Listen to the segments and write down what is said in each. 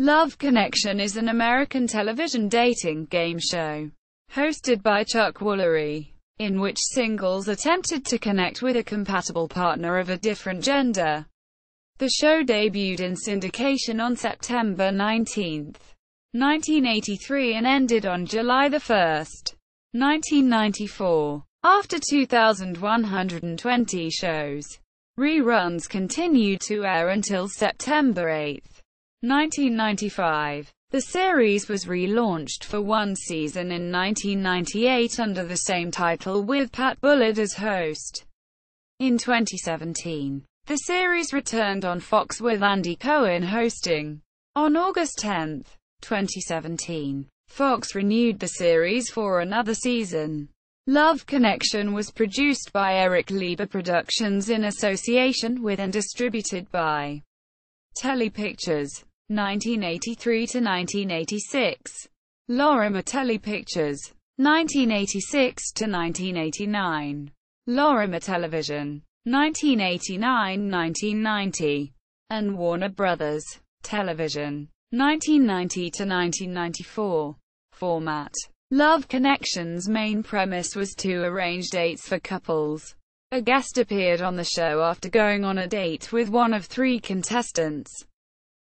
Love Connection is an American television dating game show hosted by Chuck Woolery, in which singles attempted to connect with a compatible partner of a different gender. The show debuted in syndication on September 19, 1983 and ended on July 1, 1994. After 2,120 shows, reruns continued to air until September 8, 1995. The series was relaunched for one season in 1998 under the same title with Pat Bullard as host. In 2017, the series returned on Fox with Andy Cohen hosting. On August 10, 2017, Fox renewed the series for another season. Love Connection was produced by Eric Lieber Productions in association with and distributed by Telepictures. 1983 to 1986. Lorimar-Telepictures. 1986 to 1989. Lorimar Television. 1989-1990. And Warner Brothers Television. 1990 to 1994. Format. Love Connection's main premise was to arrange dates for couples. A guest appeared on the show after going on a date with one of three contestants,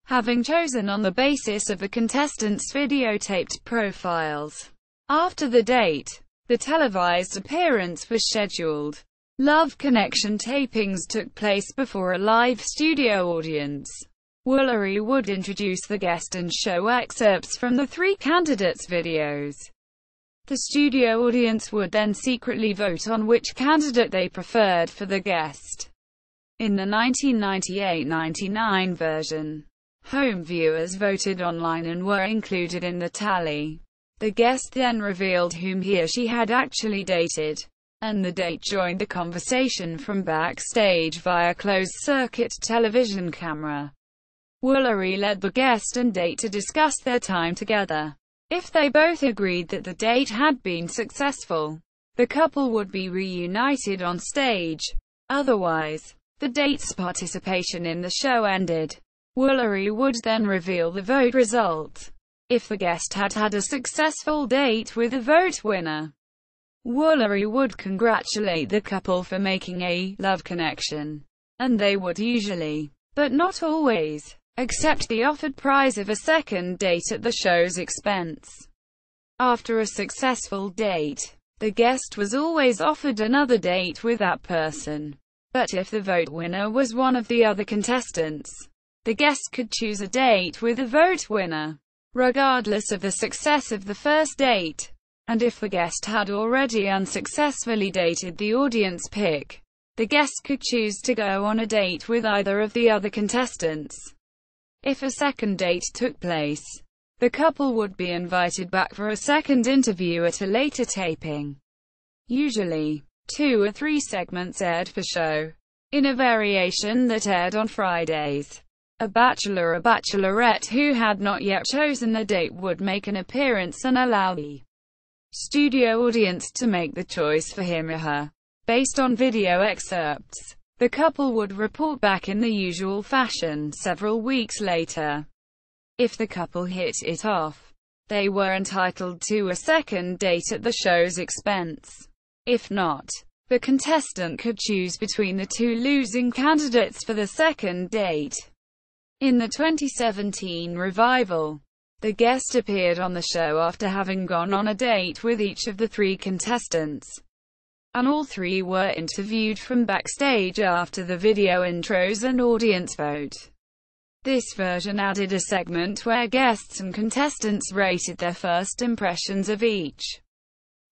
having chosen on the basis of the contestants' videotaped profiles. After the date, the televised appearance was scheduled. Love Connection tapings took place before a live studio audience. Woolery would introduce the guest and show excerpts from the three candidates' videos. The studio audience would then secretly vote on which candidate they preferred for the guest. In the 1998-99 version, home viewers voted online and were included in the tally. The guest then revealed whom he or she had actually dated, and the date joined the conversation from backstage via closed-circuit television camera. Woolery led the guest and date to discuss their time together. If they both agreed that the date had been successful, the couple would be reunited on stage. Otherwise, the date's participation in the show ended. Woolery would then reveal the vote result. If the guest had had a successful date with a vote winner, Woolery would congratulate the couple for making a love connection, and they would usually, but not always, accept the offered prize of a second date at the show's expense. After a successful date, the guest was always offered another date with that person. But if the vote winner was one of the other contestants, the guest could choose a date with the vote winner, regardless of the success of the first date. And if the guest had already unsuccessfully dated the audience pick, the guest could choose to go on a date with either of the other contestants. If a second date took place, the couple would be invited back for a second interview at a later taping. Usually, 2 or 3 segments aired per show. In a variation that aired on Fridays, a bachelor or bachelorette who had not yet chosen a date would make an appearance and allow the studio audience to make the choice for him or her, based on video excerpts. The couple would report back in the usual fashion several weeks later. If the couple hit it off, they were entitled to a second date at the show's expense. If not, the contestant could choose between the 2 losing candidates for the second date. In the 2017 revival, the guest appeared on the show after having gone on a date with each of the 3 contestants, and all 3 were interviewed from backstage after the video intros and audience vote. This version added a segment where guests and contestants rated their first impressions of each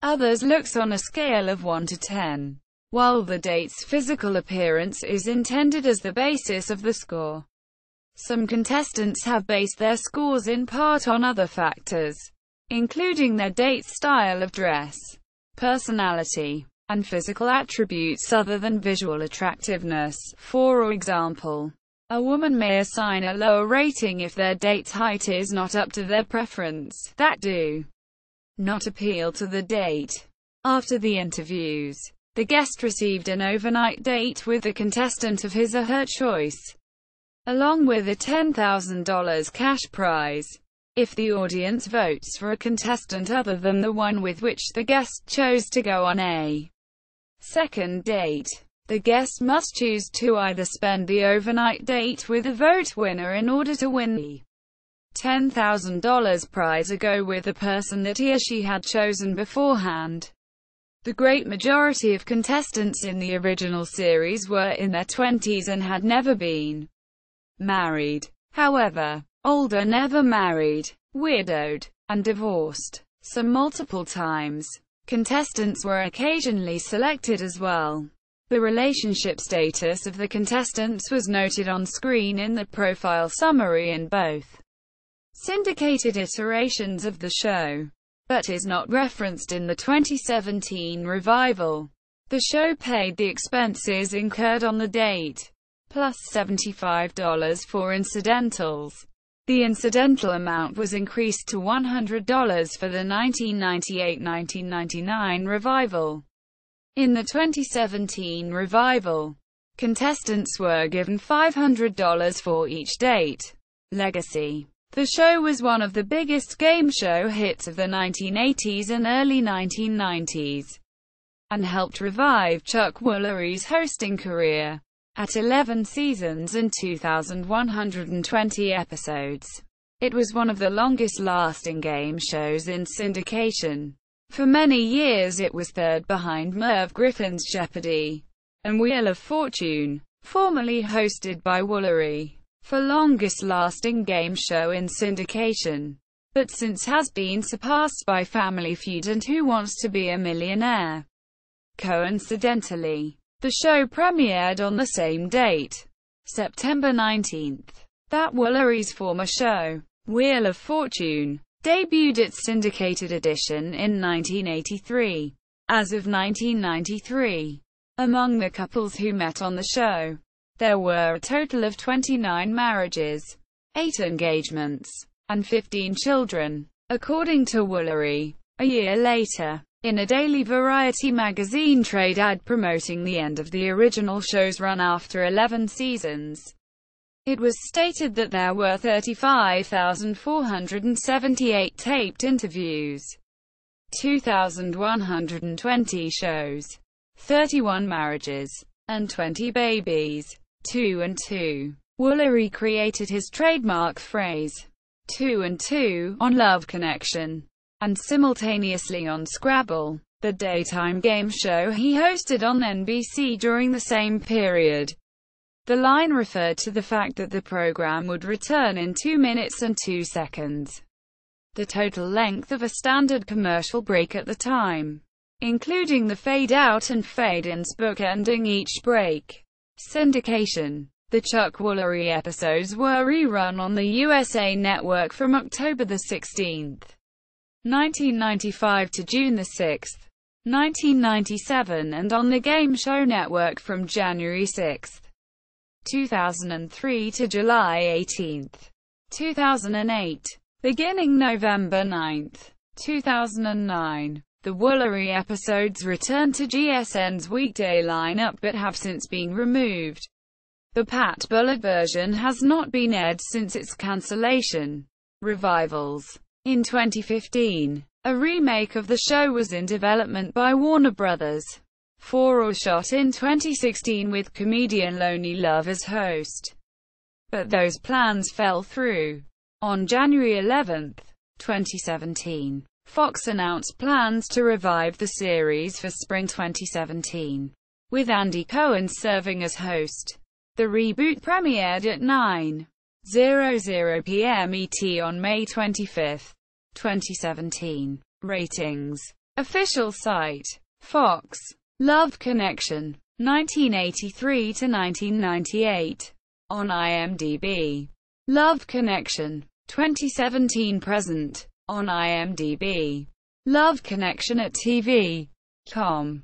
other's looks on a scale of 1 to 10, while the date's physical appearance is intended as the basis of the score. Some contestants have based their scores in part on other factors, including their date's style of dress, personality, and physical attributes other than visual attractiveness. For example, a woman may assign a lower rating if their date's height is not up to their preference, that do not appeal to the date. After the interviews, the guest received an overnight date with a contestant of his or her choice. along with a $10,000 cash prize. If the audience votes for a contestant other than the one with which the guest chose to go on a second date, the guest must choose to either spend the overnight date with the vote winner in order to win the $10,000 prize, or go with the person that he or she had chosen beforehand. The great majority of contestants in the original series were in their 20s and had never been married. However, older never married, widowed, and divorced, some multiple times. Contestants were occasionally selected as well. The relationship status of the contestants was noted on screen in the profile summary in both syndicated iterations of the show, but is not referenced in the 2017 revival. The show paid the expenses incurred on the date, plus $75 for incidentals. The incidental amount was increased to $100 for the 1998-1999 revival. In the 2017 revival, contestants were given $500 for each date. Legacy. The show was one of the biggest game show hits of the 1980s and early 1990s, and helped revive Chuck Woolery's hosting career. At 11 seasons and 2,120 episodes, it was one of the longest-lasting game shows in syndication. For many years it was third behind Merv Griffin's Jeopardy! And Wheel of Fortune, formerly hosted by Woolery, for longest-lasting game show in syndication, but since has been surpassed by Family Feud and Who Wants to Be a Millionaire. Coincidentally, the show premiered on the same date, September 19th, that Woolery's former show, Wheel of Fortune, debuted its syndicated edition in 1983. As of 1993, among the couples who met on the show, there were a total of 29 marriages, 8 engagements, and 15 children, according to Woolery. A year later, in a daily Variety magazine trade ad promoting the end of the original show's run after 11 seasons, it was stated that there were 35,478 taped interviews, 2,120 shows, 31 marriages, and 20 babies. 2 and 2. Woolery created his trademark phrase, 2 and 2, on Love Connection, and simultaneously on Scrabble, the daytime game show he hosted on NBC during the same period. The line referred to the fact that the program would return in 2 minutes and 2 seconds, the total length of a standard commercial break at the time, including the fade-out and fade-ins bookending each break. Syndication. The Chuck Woolery episodes were rerun on the USA Network from October 16, 1995 to June 6, 1997, and on the Game Show Network from January 6, 2003 to July 18, 2008. Beginning November 9, 2009. The Woolery episodes returned to GSN's weekday lineup but have since been removed. The Pat Bullard version has not been aired since its cancellation. Revivals. In 2015, a remake of the show was in development by Warner Brothers. 4 or shot in 2016 with comedian Lonely Love as host, but those plans fell through. On January 11, 2017, Fox announced plans to revive the series for spring 2017, with Andy Cohen serving as host. The reboot premiered at 9:00 p.m. ET on May 25, 2017. Ratings. Official site. Fox. Love Connection. 1983 to 1998. On IMDb. Love Connection. 2017 present. On IMDb. Love Connection at TV.com.